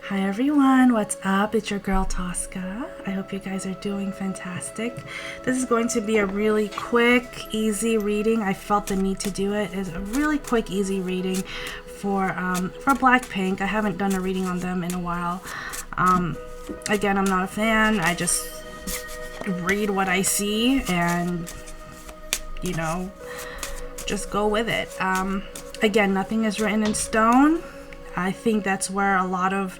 Hi everyone, what's up? It's your girl Tosca. I hope you guys are doing fantastic. This is going to be a really quick, easy reading. I felt the need to do it. It's a really quick, easy reading for BlackPink. I haven't done a reading on them in a while. Again, I'm not a fan. I just read what I see and, just go with it. Again, nothing is written in stone. I think that's where a lot of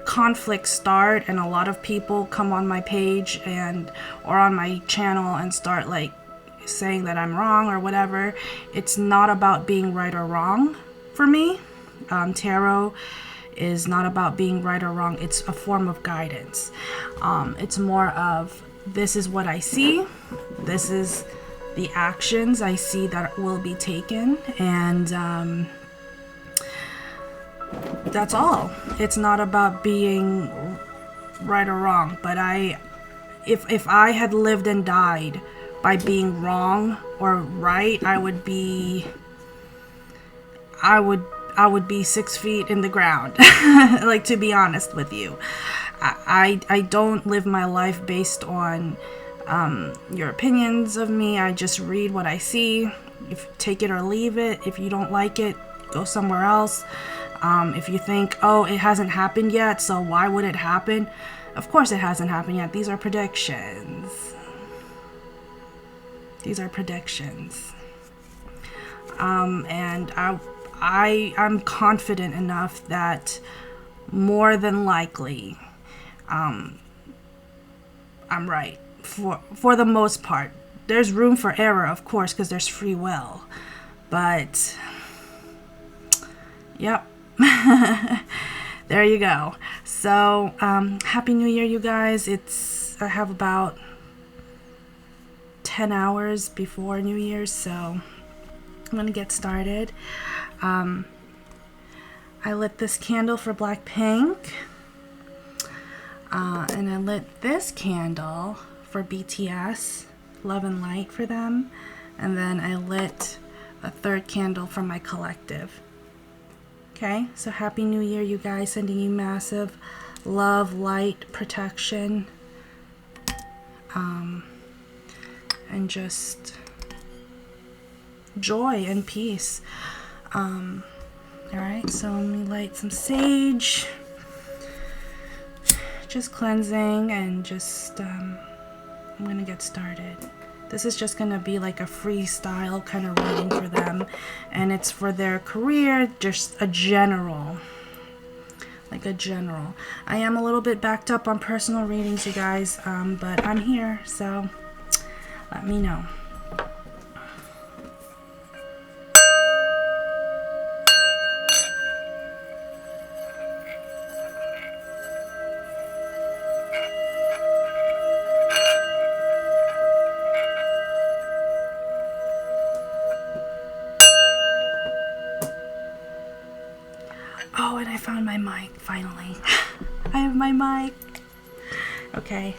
conflicts start, and a lot of people come on my page or on my channel and start like saying that I'm wrong or whatever. It's not about being right or wrong for me. Tarot is not about being right or wrong. It's a form of guidance. It's more of, this is what I see. This is the actions I see that will be taken, and that's all. It's not about being right or wrong, but if I had lived and died by being wrong or right, I would be 6 feet in the ground. Like, to be honest with you, I don't live my life based on your opinions of me. I just read what I see. If take it or leave it. If you don't like it, go somewhere else. If you think, oh, it hasn't happened yet, so why would it happen? Of course it hasn't happened yet. These are predictions. These are predictions. And I'm confident enough that more than likely, I'm right for the most part. There's room for error, of course, because there's free will. But, yep. There you go. So, Happy New Year, you guys. I have about 10 hours before New Year's, so I'm gonna get started. I lit this candle for BlackPink, and I lit this candle for BTS, Love and Light for them, and then I lit a third candle for my collective. Okay, so Happy New Year, you guys. Sending you massive love, light, protection, and just joy and peace. Alright, so let me light some sage. Just cleansing and just, I'm gonna get started. This is just gonna be like a freestyle kind of reading for them, and it's for their career, just a general. Like a general. I am a little bit backed up on personal readings, you guys, but I'm here, so let me know. Oh, and I found my mic, finally. I have my mic. Okay.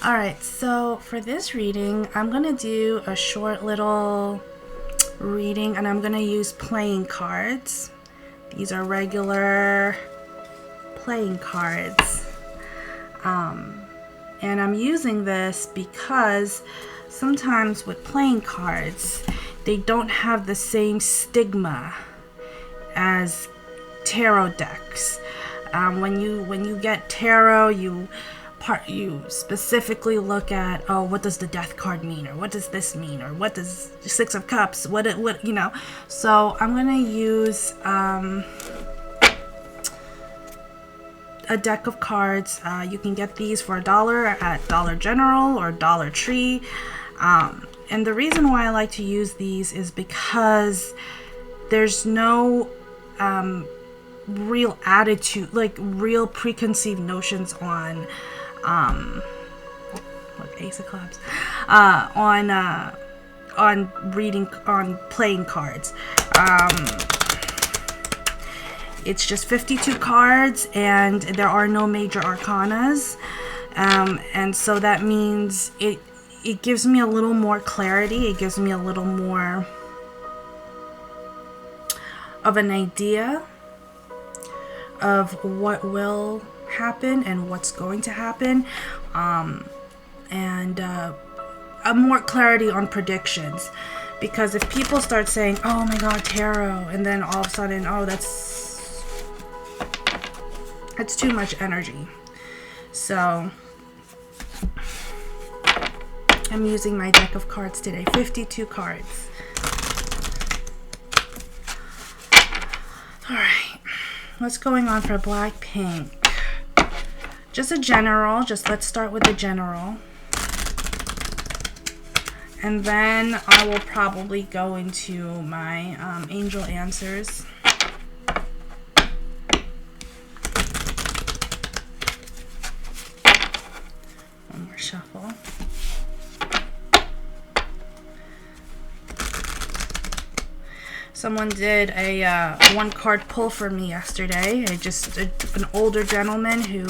Alright, so for this reading, I'm going to do a short little reading, and I'm going to use playing cards. These are regular playing cards. And I'm using this because sometimes with playing cards, they don't have the same stigma as tarot decks. When you get tarot, you specifically look at, oh, what does the death card mean, or what does this mean, or what does the Six of Cups, what so I'm gonna use a deck of cards. You can get these for $1 at Dollar General or Dollar Tree, and the reason why I like to use these is because there's no real attitude, like real preconceived notions on look, Ace of Clubs, on reading, on playing cards. It's just 52 cards, and there are no major arcanas, and so that means it gives me a little more clarity. It gives me a little more of an idea of what will happen and what's going to happen, and a more clarity on predictions. Because if people start saying, oh my god, tarot, and then all of a sudden, oh, that's too much energy. So I'm using my deck of cards today, 52 cards. All right, what's going on for BlackPink? Just a general, let's start with the general. And then I will probably go into my angel answers. One more shuffle. Someone did a one card pull for me yesterday. An older gentleman who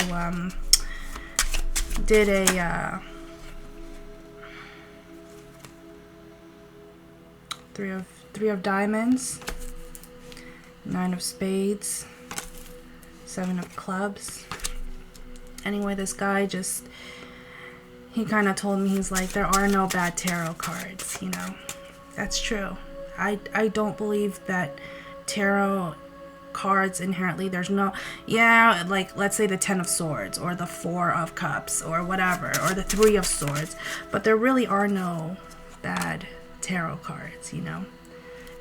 did a three of diamonds, 9 of spades, 7 of clubs. Anyway, this guy he kind of told me, he's like, there are no bad tarot cards, you know. That's true. I don't believe that tarot cards inherently, there's no, yeah, like let's say the 10 of swords or the 4 of cups or whatever, or the 3 of swords, but there really are no bad tarot cards, you know.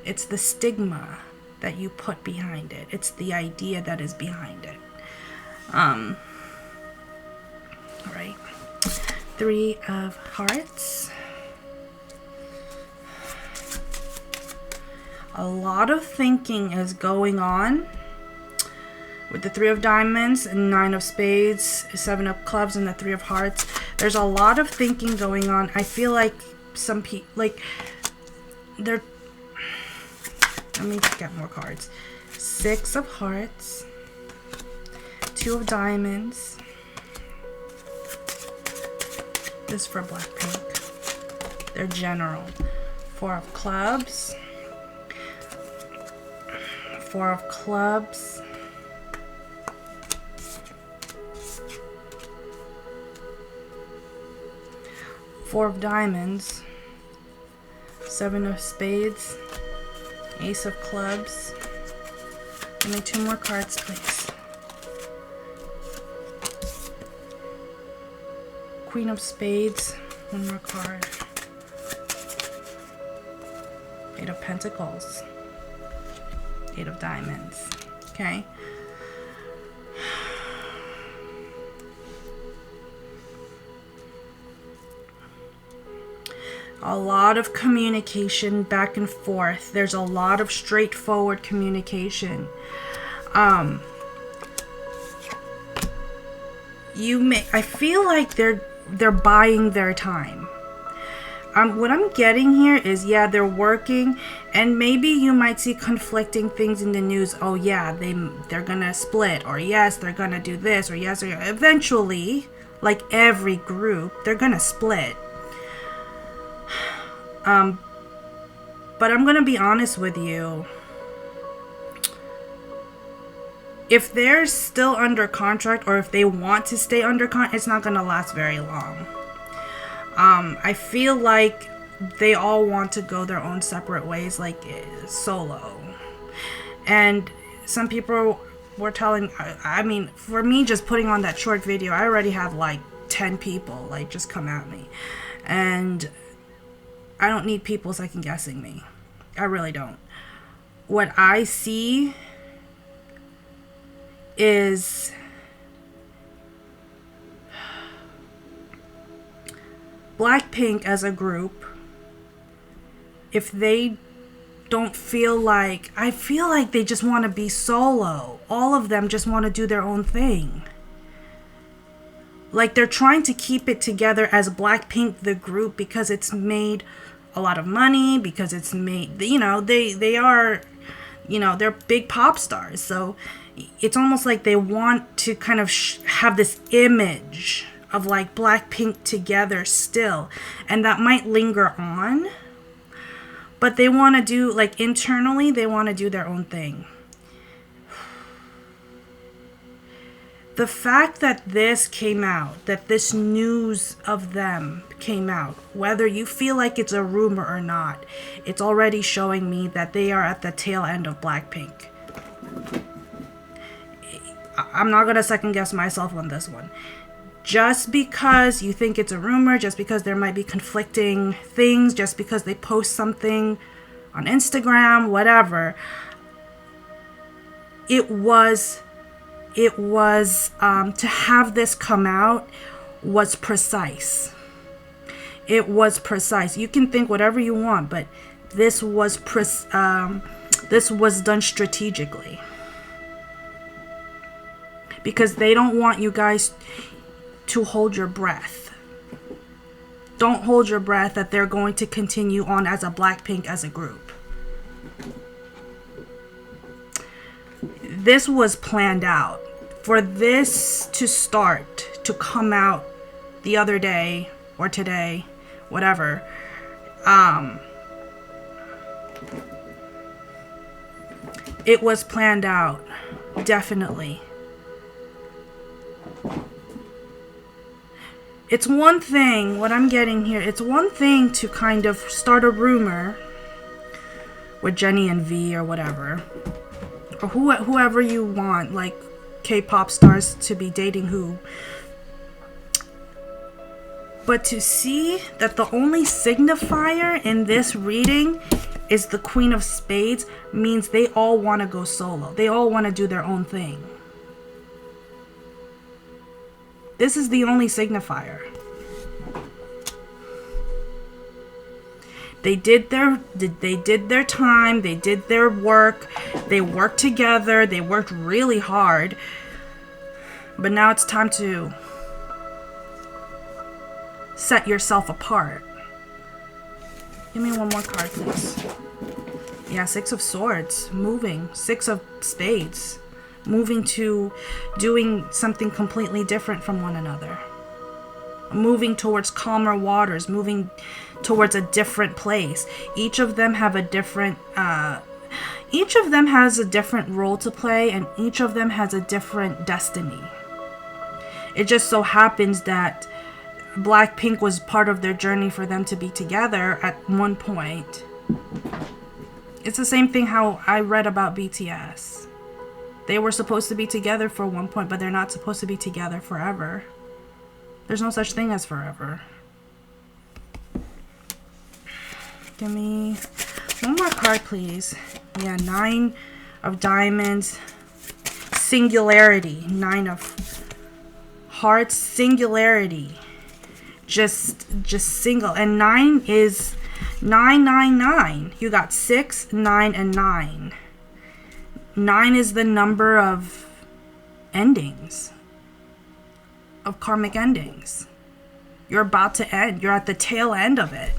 It's the stigma that you put behind it. It's the idea that is behind it. All right. 3 of hearts. A lot of thinking is going on with the 3 of diamonds and 9 of spades, 7 of clubs, and the 3 of hearts. There's a lot of thinking going on. I feel like some people, like, they're, let me get more cards. 6 of hearts, 2 of diamonds. This is for BlackPink. They're general. 4 of clubs. 4 of clubs. 4 of diamonds. 7 of spades. Ace of clubs. Give me 2 more cards, please. Queen of spades. 1 more card. 8 of pentacles. 8 of diamonds. Okay. A lot of communication back and forth. There's a lot of straightforward communication. I feel like they're buying their time. What I'm getting here is, yeah, they're working, and maybe you might see conflicting things in the news. Oh yeah, they're gonna split, or yes, they're gonna do this, or yes, eventually, like every group, they're gonna split. But I'm gonna be honest with you. If they're still under contract, or if they want to stay under contract, it's not gonna last very long. I feel like they all want to go their own separate ways, like solo. And some people were telling, I mean, for me, just putting on that short video, I already have like 10 people like just come at me. And I don't need people second guessing me. I really don't. What I see is BlackPink as a group, if they don't feel like, I feel like they just want to be solo. All of them just want to do their own thing. Like they're trying to keep it together as BlackPink, the group, because it's made a lot of money, because it's made, you know, they are, you know, they're big pop stars. So it's almost like they want to kind of have this image of like BlackPink together still, and that might linger on, but they want to do, like, internally they want to do their own thing. The fact that this came out, that this news of them came out, whether you feel like it's a rumor or not, it's already showing me that they are at the tail end of BlackPink. I'm not going to second guess myself on this one. Just because you think it's a rumor, just because there might be conflicting things, just because they post something on Instagram, whatever, it was to have this come out was precise. It was precise. You can think whatever you want, but this was done strategically, because they don't want you guys to hold your breath. Don't hold your breath that they're going to continue on as a BlackPink as a group. This was planned out. For this to start, to come out the other day or today, whatever, it was planned out, definitely. It's one thing, what I'm getting here, it's one thing to kind of start a rumor with Jenny and V or whatever, or whoever you want, like K-pop stars to be dating who. But to see that the only signifier in this reading is the Queen of Spades means they all want to go solo. They all want to do their own thing. This is the only signifier. They did their time, they did their work, they worked together, they worked really hard. But now it's time to set yourself apart. Give me one more card, please. Yeah, Six of Swords, moving. Six of Spades, moving to doing something completely different from one another. Moving towards calmer waters, moving towards a different place. Each of them have a different each of them has a different role to play, and each of them has a different destiny. It just so happens that BlackPink was part of their journey for them to be together at one point. It's the same thing how I read about BTS. They were supposed to be together for one point, but they're not supposed to be together forever. There's no such thing as forever. Give me one more card, please. Yeah, Nine of Diamonds. Singularity. Nine of Hearts. Singularity. Just single. And 9 is 999. You got 6, 9, and 9. 9 is the number of endings. Of karmic endings. You're about to end. You're at the tail end of it.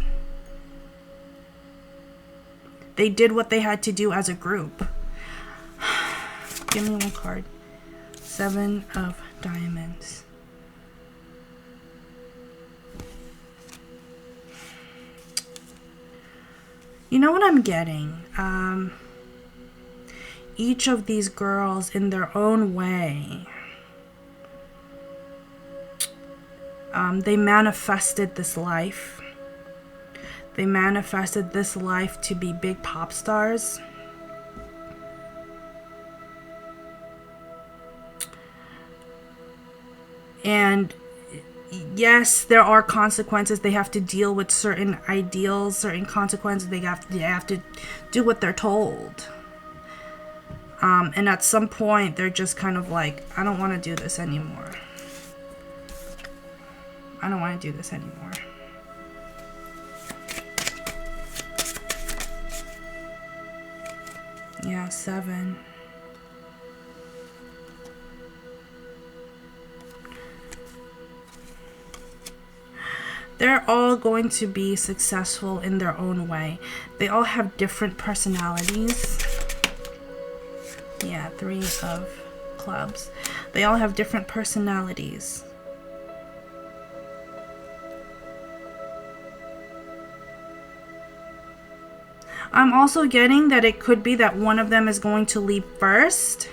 They did what they had to do as a group. Give me one card. 7 of Diamonds. You know what I'm getting? Each of these girls in their own way, they manifested this life. They manifested this life to be big pop stars. And yes, there are consequences. They have to deal with certain ideals, certain consequences. They have to do what they're told. And at some point, they're just kind of like, I don't want to do this anymore. I don't want to do this anymore. Yeah, 7. They're all going to be successful in their own way. They all have different personalities. Yeah, 3 of Clubs. They all have different personalities. I'm also getting that it could be that one of them is going to leave first.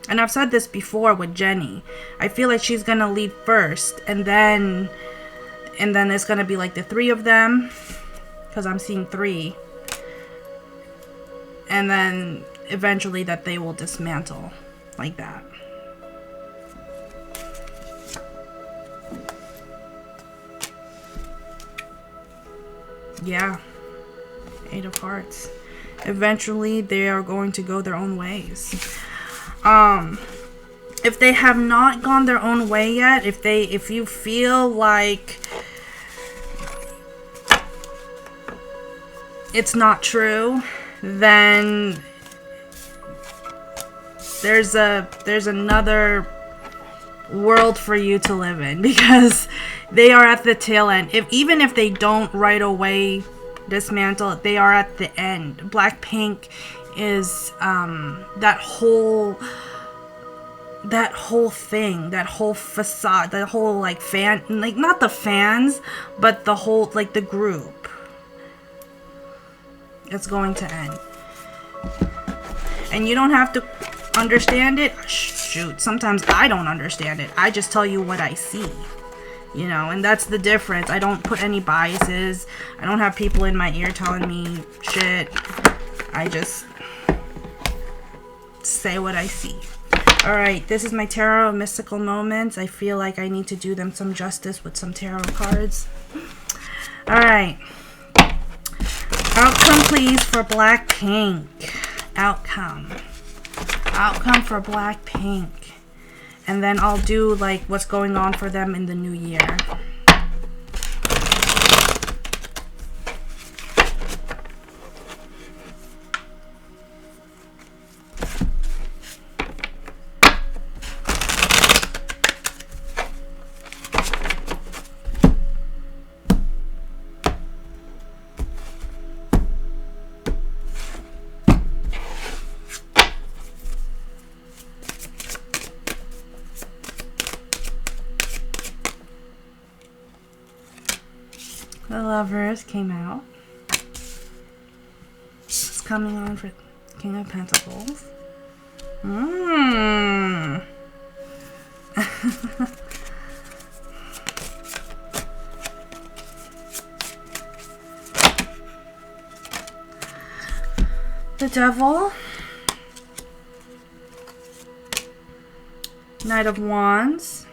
And I've said this before with Jenny. I feel like she's gonna leave first, and then it's gonna be like the three of them, because I'm seeing three, and then eventually that they will dismantle like that. Yeah, 8 of Hearts. Eventually they are going to go their own ways. If they have not gone their own way yet, if you feel like it's not true, then there's another world for you to live in, because they are at the tail end. Even if they don't right away dismantle, they are at the end. BlackPink is that whole thing, that whole facade, that whole like fan, like not the fans, but the whole like the group. It's going to end, and you don't have to understand it. Shoot, sometimes I don't understand it. I just tell you what I see, you know, and that's the difference. I don't put any biases. I don't have people in my ear telling me shit. I just say what I see. Alright, this is my tarot of mystical moments. I feel like I need to do them some justice with some tarot cards. Alright. Outcome, please, for BlackPink. Outcome for BlackPink. And then I'll do like what's going on for them in the new year. The Lovers came out. It's coming on for King of Pentacles. The Devil. Knight of Wands.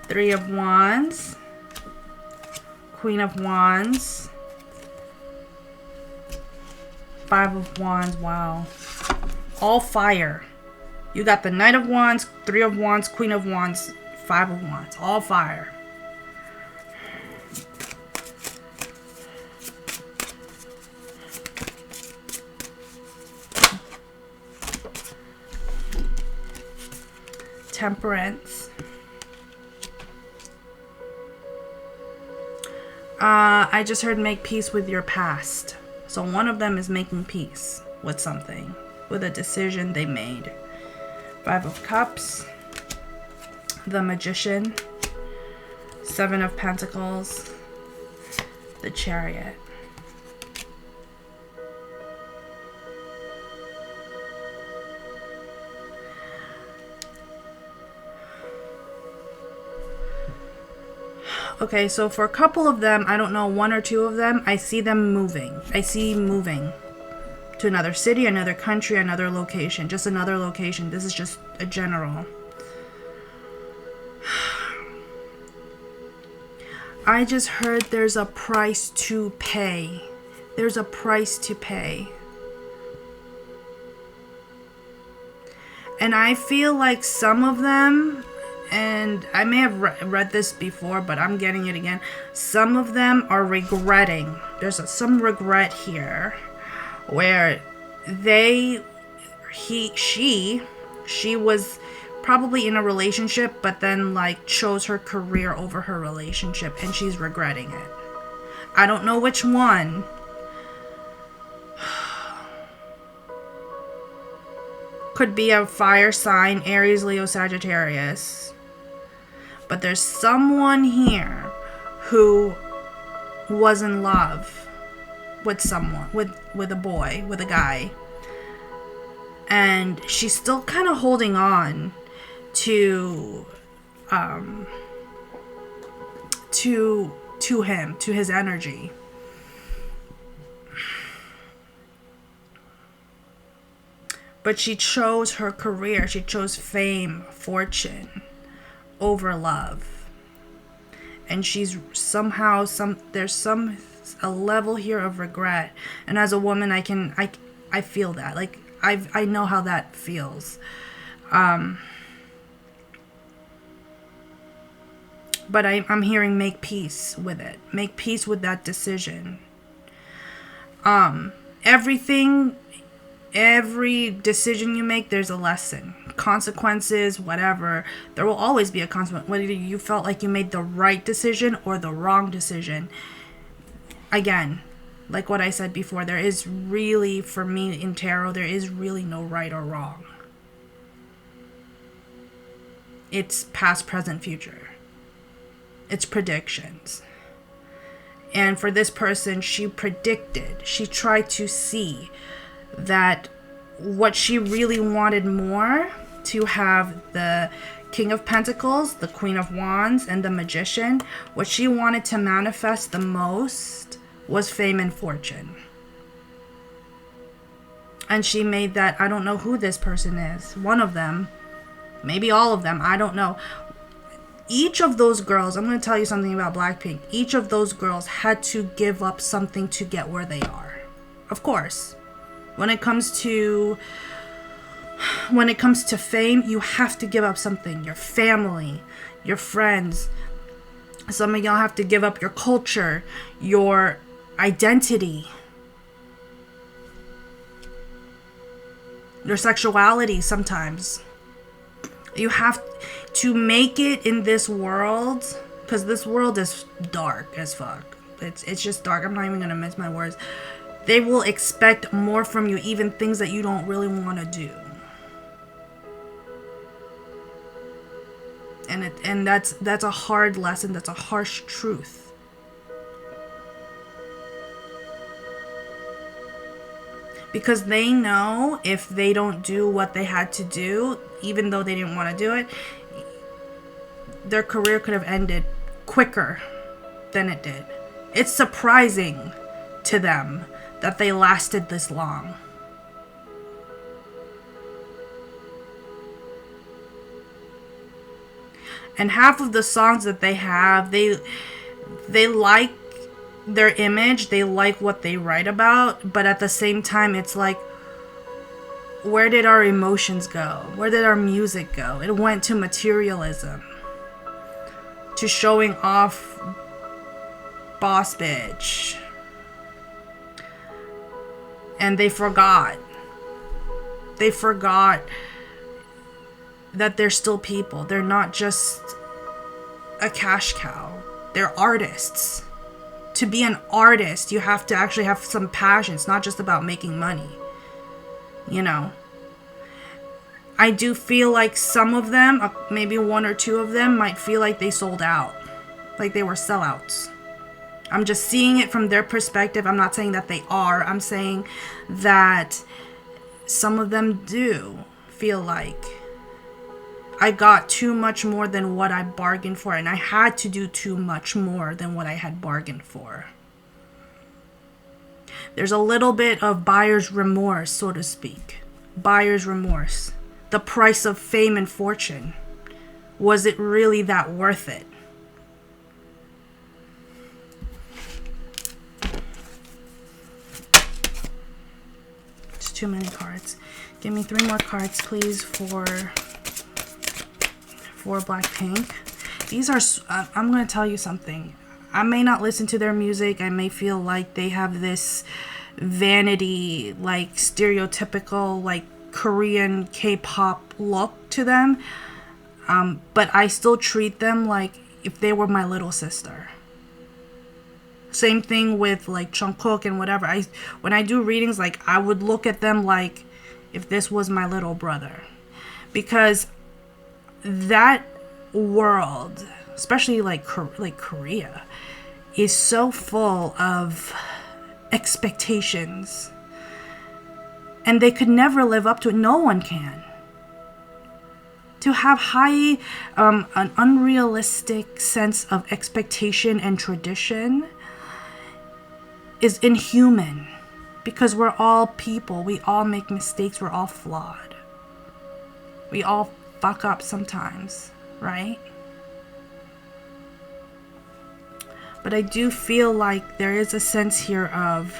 3 of Wands, Queen of Wands, 5 of Wands. Wow, all fire. You got the Knight of Wands, 3 of Wands, Queen of Wands, 5 of Wands, all fire. Temperance. I just heard make peace with your past. So one of them is making peace with something, with a decision they made. 5 of Cups, the Magician, 7 of Pentacles, the Chariot. Okay, so for a couple of them, I don't know, 1 or 2 of them, I see them moving. I see moving to another city, another country, another location. Just another location. This is just a general. I just heard there's a price to pay. There's a price to pay. And I feel like some of them, and I may have read this before, but I'm getting it again. Some of them are regretting. There's some regret here where she was probably in a relationship, but then like chose her career over her relationship, and she's regretting it. I don't know which one. Could be a fire sign, Aries, Leo, Sagittarius. But there's someone here who was in love with someone, with a boy, with a guy. and she's still kind of holding on to him, to his energy. But she chose her career. She chose fame, fortune over love. And she's somehow there's a level here of regret. And as a woman, I feel that. Like I know how that feels. But I'm hearing make peace with it. Make peace with that decision. Every decision you make, there's a lesson. Consequences, whatever. There will always be a consequence. Whether you felt like you made the right decision or the wrong decision. Again, like what I said before, there is really, for me in tarot, there is really no right or wrong. It's past, present, future. It's predictions. And for this person, she tried to see that what she really wanted more, to have the King of Pentacles, the Queen of Wands, and the Magician, what she wanted to manifest the most was fame and fortune. And she made that, I don't know who this person is, one of them, maybe all of them, I don't know. Each of those girls, I'm going to tell you something about BlackPink. Each of those girls had to give up something to get where they are. Of course. When it comes to fame, you have to give up something. Your family, your friends. Some of y'all have to give up your culture, your identity, your sexuality sometimes. You have to make it in this world, because this world is dark as fuck. It's just dark. I'm not even gonna mince my words. They will expect more from you, even things that you don't really want to do. And that's a hard lesson. That's a harsh truth. Because they know if they don't do what they had to do, even though they didn't want to do it, their career could have ended quicker than it did. It's surprising to them that they lasted this long. And half of the songs that they have, they like their image, they like what they write about, but at the same time it's like, where did our emotions go? Where did our music go? It went to materialism, to showing off boss bitch. And they forgot that they're still people. They're not just a cash cow. They're artists. To be an artist, you have to actually have some passion. It's not just about making money. You know. I do feel like some of them, maybe one or two of them, might feel like they sold out. Like they were sellouts. I'm just seeing it from their perspective. I'm not saying that they are. I'm saying that some of them do feel like I got too much more than what I bargained for, and I had to do too much more than what I had bargained for. There's a little bit of buyer's remorse, so to speak. Buyer's remorse. The price of fame and fortune. Was it really that worth it? It's too many cards. Give me 3 more cards, please, for BlackPink. These are, I'm going to tell you something. I may not listen to their music. I may feel like they have this vanity, like stereotypical, like Korean K-pop look to them. But I still treat them like if they were my little sister. Same thing with like Jungkook and whatever. When I do readings, like I would look at them like if this was my little brother. Because that world, especially like Korea, is so full of expectations. And they could never live up to it. No one can. To have an unrealistic sense of expectation and tradition is inhuman, because we're all people. We all make mistakes. We're all flawed. We all fuck up sometimes, right? But I do feel like there is a sense here of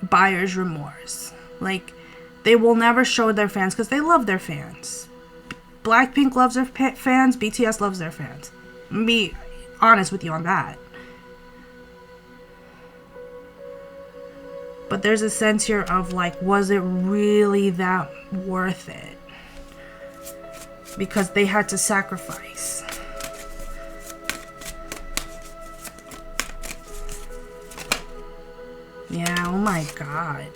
buyer's remorse. Like, they will never show their fans because they love their fans. BlackPink loves their fans. BTS loves their fans. Be honest with you on that. But there's a sense here of like, was it really that worth it? Because they had to sacrifice. Yeah, oh my God.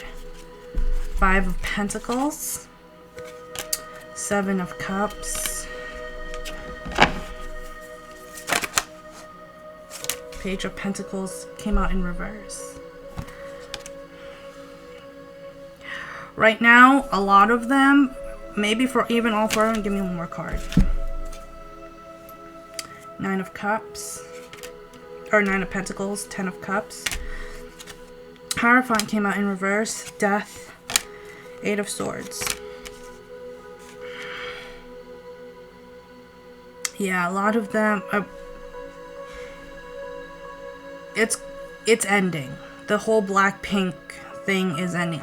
5 of Pentacles. 7 of Cups. Page of Pentacles came out in reverse. Right now, a lot of them, maybe for even all 4 of them, give me one more card. 9 of Cups. Or 9 of Pentacles, 10 of Cups. Hierophant came out in reverse. Death. 8 of Swords. Yeah, a lot of them are, it's ending. The whole BlackPink thing is ending.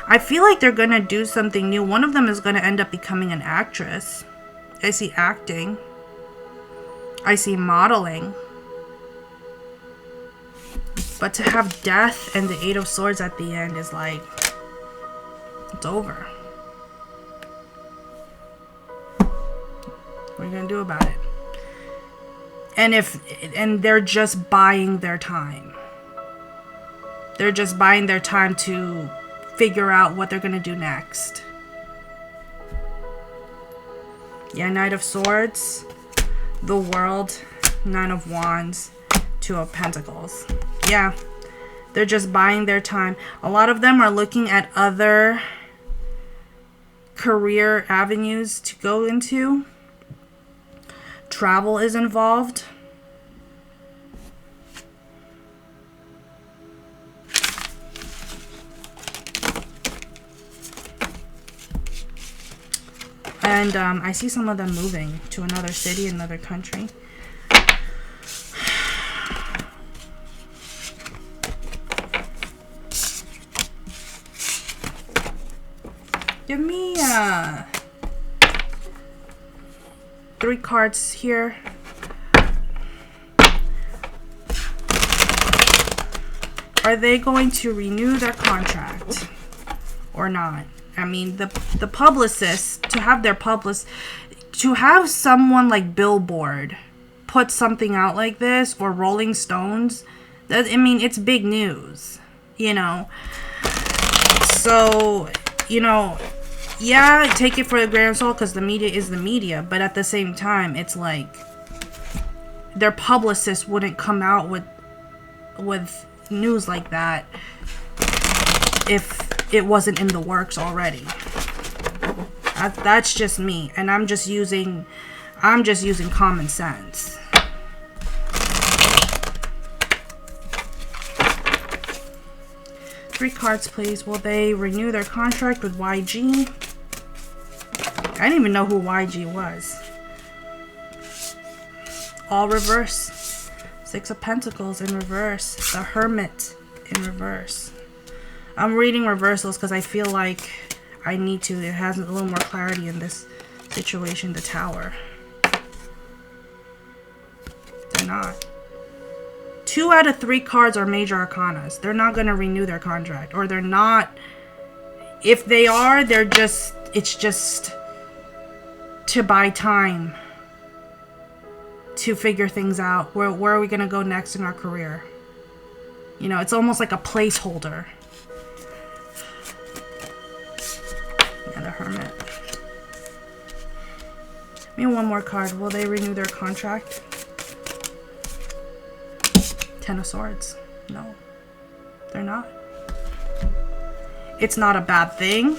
I feel like they're gonna do something new. One of them is gonna end up becoming an actress. I see acting. I see modeling. But to have death and the 8 of Swords at the end is like, it's over. What are you gonna do about it? And they're just buying their time. They're just buying their time to figure out what they're gonna do next. Yeah, Knight of Swords, the World, 9 of Wands, 2 of Pentacles. Yeah, they're just buying their time. A lot of them are looking at other career avenues to go into. Travel is involved. And I see some of them moving to another city, another country. Give me 3 cards here. Are they going to renew their contract or not? I mean, the publicist, to have someone like Billboard put something out like this, or Rolling Stones, I mean, it's big news, you know. So, you know, yeah, take it for a grain of salt because the media is the media, but at the same time, it's like their publicist wouldn't come out with news like that if it wasn't in the works already. That's just me, and I'm just using common sense. Three cards, please. Will they renew their contract with YG? I didn't even know who YG was. All reverse. 6 of Pentacles in reverse. The Hermit in reverse. I'm reading reversals because I feel like I need to. It has a little more clarity in this situation. The Tower. They're not. 2 out of 3 cards are major arcanas. They're not going to renew their contract. Or they're not. If they are, they're just. It's just to buy time. To figure things out. Where are we going to go next in our career? You know, it's almost like a placeholder. Yeah, the Hermit. Give me one more card. Will they renew their contract? 10 of Swords. No. They're not. It's not a bad thing.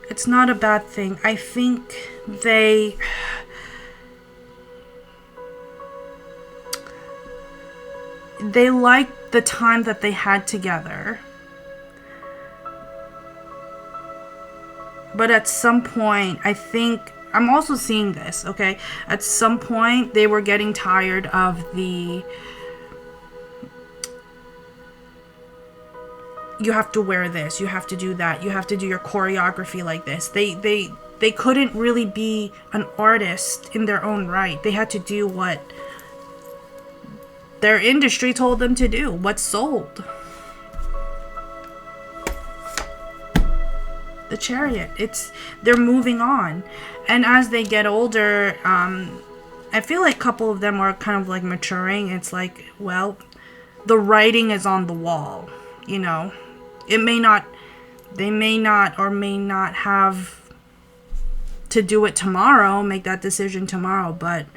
It's not a bad thing. I think they liked the time that they had together. But at some point, I think, I'm also seeing this, okay? At some point, they were getting tired of the, you have to wear this, you have to do that, you have to do your choreography like this. They couldn't really be an artist in their own right. They had to do what their industry told them to do, what sold. The Chariot. They're moving on. And as they get older, I feel like a couple of them are kind of like maturing. It's like, well, the writing is on the wall, you know. They may not or may not have to do it tomorrow, make that decision tomorrow, but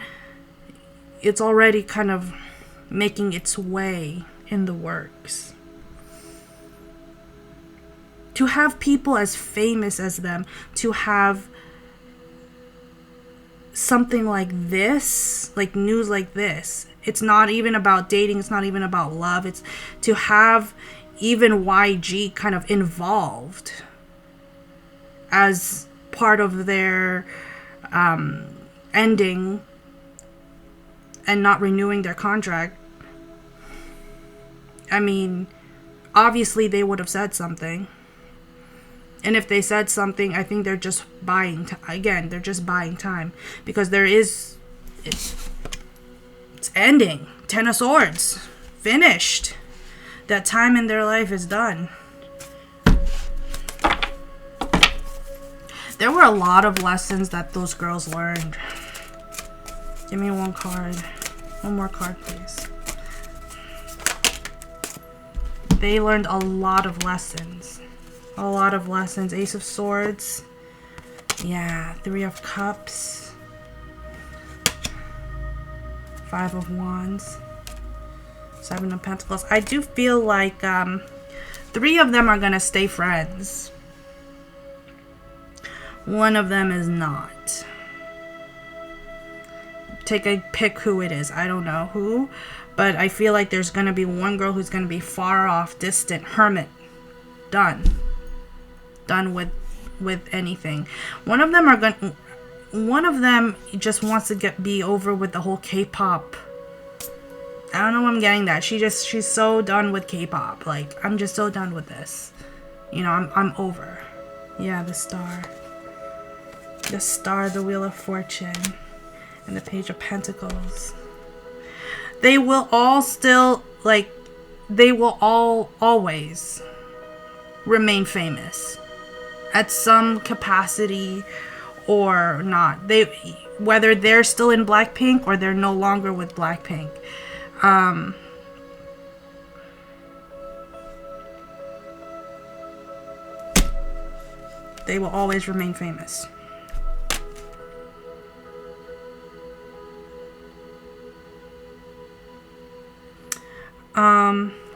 it's already kind of making its way in the works. To have people as famous as them, to have something like this, like news like this, it's not even about dating, it's not even about love, it's to have even YG kind of involved as part of their ending and not renewing their contract. I mean, obviously they would have said something. And if they said something, I think they're just buying again, they're just buying time, because it's ending. 10 of Swords, finished. That time in their life is done. There were a lot of lessons that those girls learned. Give me one card. One more card, please. They learned a lot of lessons. A lot of lessons. Ace of Swords. Yeah. 3 of Cups. 5 of Wands. 7 of Pentacles. I do feel like 3 of them are going to stay friends. 1 of them is not. Take a pick who it is. I don't know who. But I feel like there's going to be one girl who's going to be far off, distant, hermit. Done. Done with anything. One of them just wants to be over with the whole K-pop. I don't know why I'm getting that. She's so done with K-pop. Like, I'm just so done with this. You know, I'm over. Yeah, the Star. The Star, the Wheel of Fortune, and the Page of Pentacles. They will all still, like, they will all always remain famous at some capacity or not. Whether they're still in BlackPink or they're no longer with BlackPink. They will always remain famous.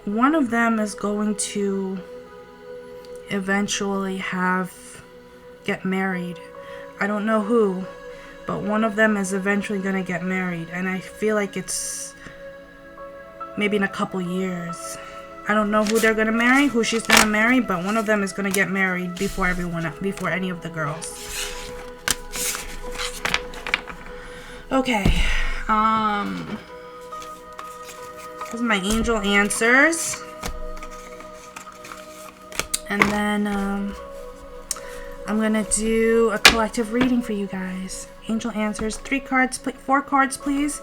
One of them is going to eventually get married. I don't know who, but one of them is eventually going to get married, and I feel like it's maybe in a couple years. I don't know who they're going to marry, who she's going to marry, but one of them is going to get married before any of the girls. Okay. Those are my angel answers. And then I'm gonna do a collective reading for you guys. Angel answers, 4 cards, please,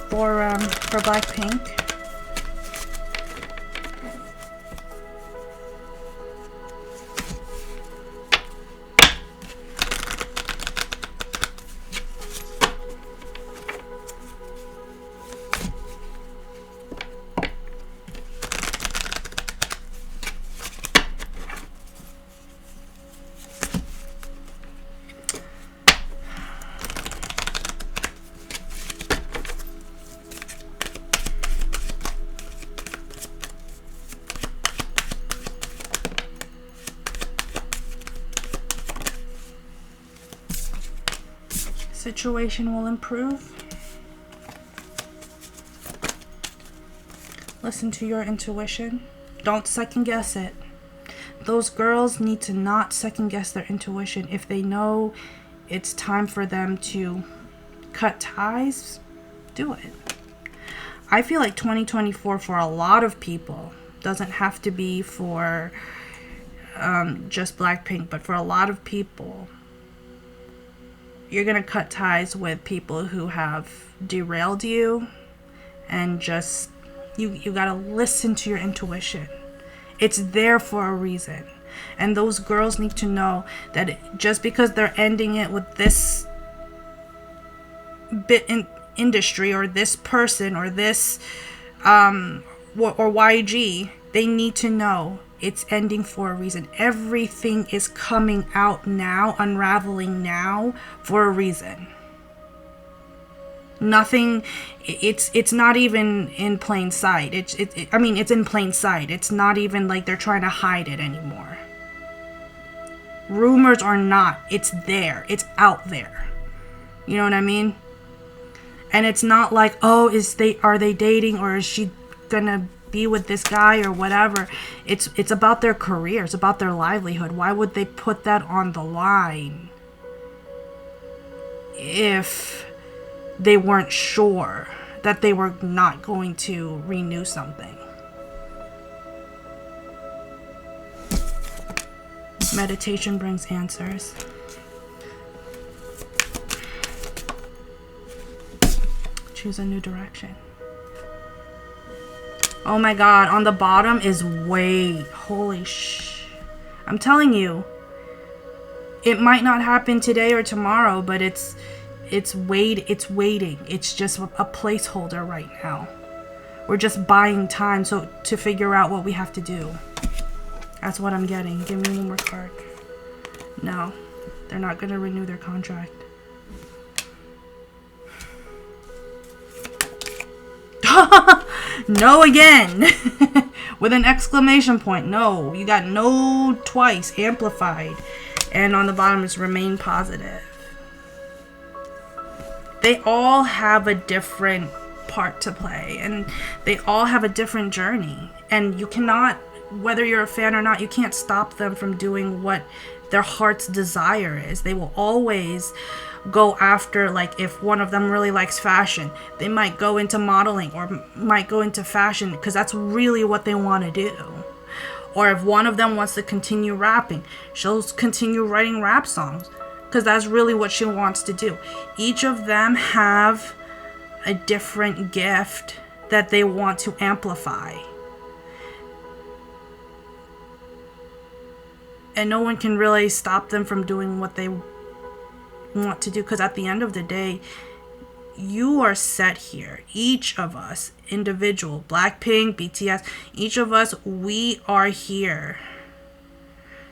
for BlackPink. situation will improve. Listen to your intuition. Don't second guess it. Those girls need to not second guess their intuition. If they know it's time for them to cut ties, do it. I feel like 2024 for a lot of people, doesn't have to be for just BlackPink, but for a lot of people, you're going to cut ties with people who have derailed you, and just you got to listen to your intuition. It's there for a reason. And those girls need to know that just because they're ending it with this bit in industry or this person or this or YG, they need to know it's ending for a reason. Everything is coming out now, unraveling now for a reason. Nothing, it's not even in plain sight. I mean, it's in plain sight. It's not even like they're trying to hide it anymore. Rumors are not. It's there. It's out there. You know what I mean? And it's not like, oh, are they dating, or is she gonna be with this guy or whatever. It's about their career. It's about their livelihood. Why would they put that on the line if they weren't sure that they were not going to renew something? Meditation brings answers. Choose a new direction. Oh my god, on the bottom is holy I'm telling you, it might not happen today or tomorrow, but it's waiting. It's just a placeholder right now. We're just buying time to figure out what we have to do. That's what I'm getting. Give me one more card. No, they're not going to renew their contract. No again. With an exclamation point. No, you got no twice, amplified. And on the bottom is remain positive. They all have a different part to play, and they all have a different journey. And you cannot, whether you're a fan or not, you can't stop them from doing what their heart's desire is. They will always go after, like, if one of them really likes fashion, they might go into modeling or might go into fashion because that's really what they want to do. Or if one of them wants to continue rapping, she'll continue writing rap songs because that's really what she wants to do. Each of them have a different gift that they want to amplify. And no one can really stop them from doing what they want to do, because at the end of the day, you are set here. Each of us, individual, BlackPink, BTS, each of us, we are here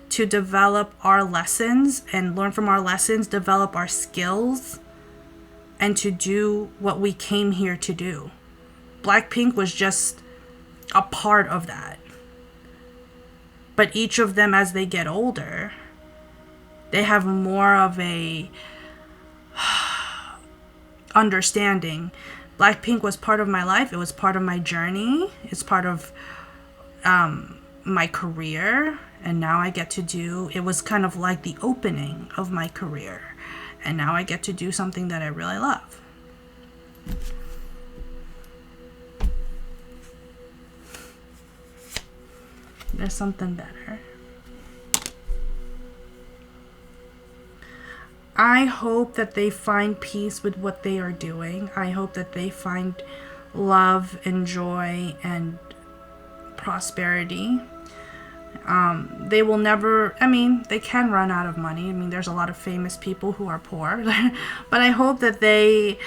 to develop our lessons and learn from our lessons, develop our skills, and to do what we came here to do. BlackPink was just a part of that. But each of them, as they get older, they have more of a understanding. BlackPink was part of my life. It was part of my journey. It's part of my career. And now I get to do, it was kind of like the opening of my career. And now I get to do something that I really love. There's something better. I hope that they find peace with what they are doing. I hope that they find love and joy and prosperity. They will never, I mean, they can run out of money. I mean, there's a lot of famous people who are poor. But I hope that they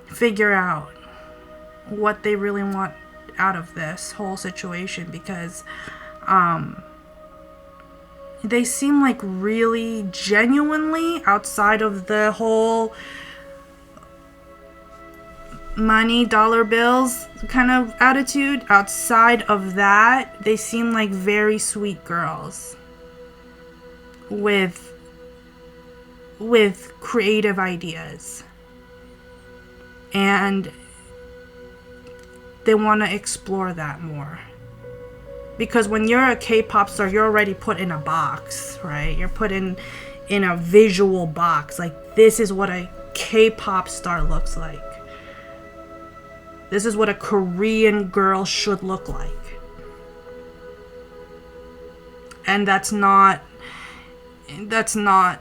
figure out what they really want out of this whole situation, because they seem like really genuinely, outside of the whole money, dollar bills kind of attitude, outside of that, they seem like very sweet girls with with creative ideas, and they want to explore that more. Because when you're a K-pop star, you're already put in a box, right? You're put in a visual box. Like, this is what a K-pop star looks like. This is what a Korean girl should look like. And that's not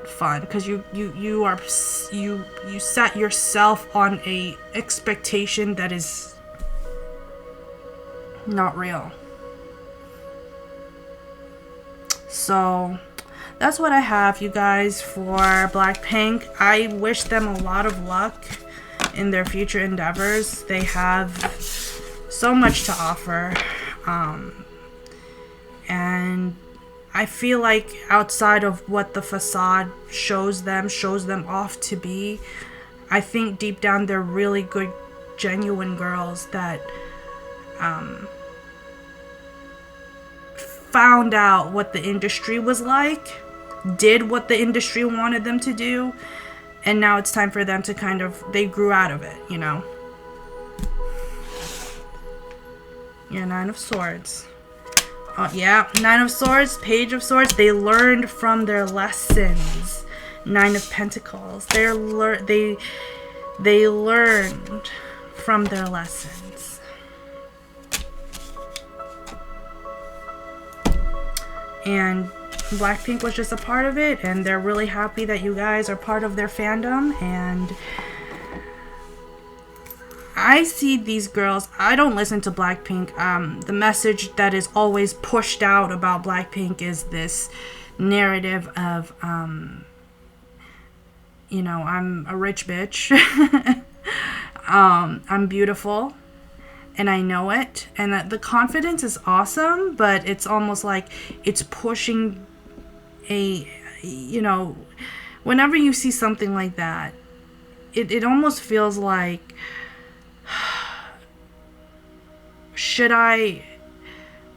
fun, because you set yourself on a expectation that is not real. So that's what I have, you guys, for BlackPink. I wish them a lot of luck in their future endeavors. They have so much to offer, and I feel like outside of what the facade shows them off to be, I think deep down they're really good, genuine girls that found out what the industry was like, did what the industry wanted them to do, and now it's time for them to they grew out of it, you know? Yeah, Nine of Swords. Yeah, Nine of Swords, Page of Swords. They learned from their lessons. Nine of Pentacles. They learned from their lessons. And BlackPink was just a part of it, and they're really happy that you guys are part of their fandom. And I see these girls, I don't listen to BlackPink. The message that is always pushed out about BlackPink is this narrative of, you know, I'm a rich bitch. I'm beautiful, and I know it. And the confidence is awesome, but it's almost like it's pushing you know, whenever you see something like that, it almost feels like, should I,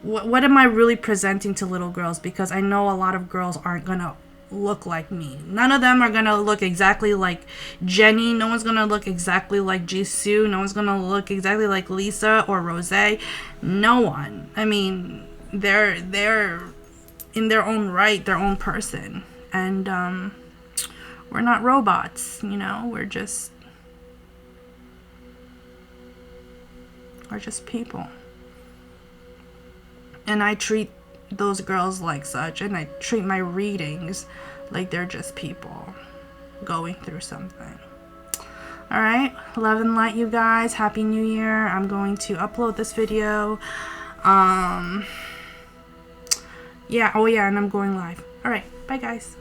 what am I really presenting to little girls? Because I know a lot of girls aren't gonna look like me. None of them are gonna look exactly like Jenny. No one's gonna look exactly like Jisoo. No one's gonna look exactly like Lisa or Rose. No one. I mean, they're in their own right, their own person. And we're not robots, you know? We're just people. And I treat those girls like such, and I treat my readings like they're just people going through something. All right, love and light, you guys. Happy New Year. I'm going to upload this video. Yeah, oh yeah, and I'm going live. All right, bye guys.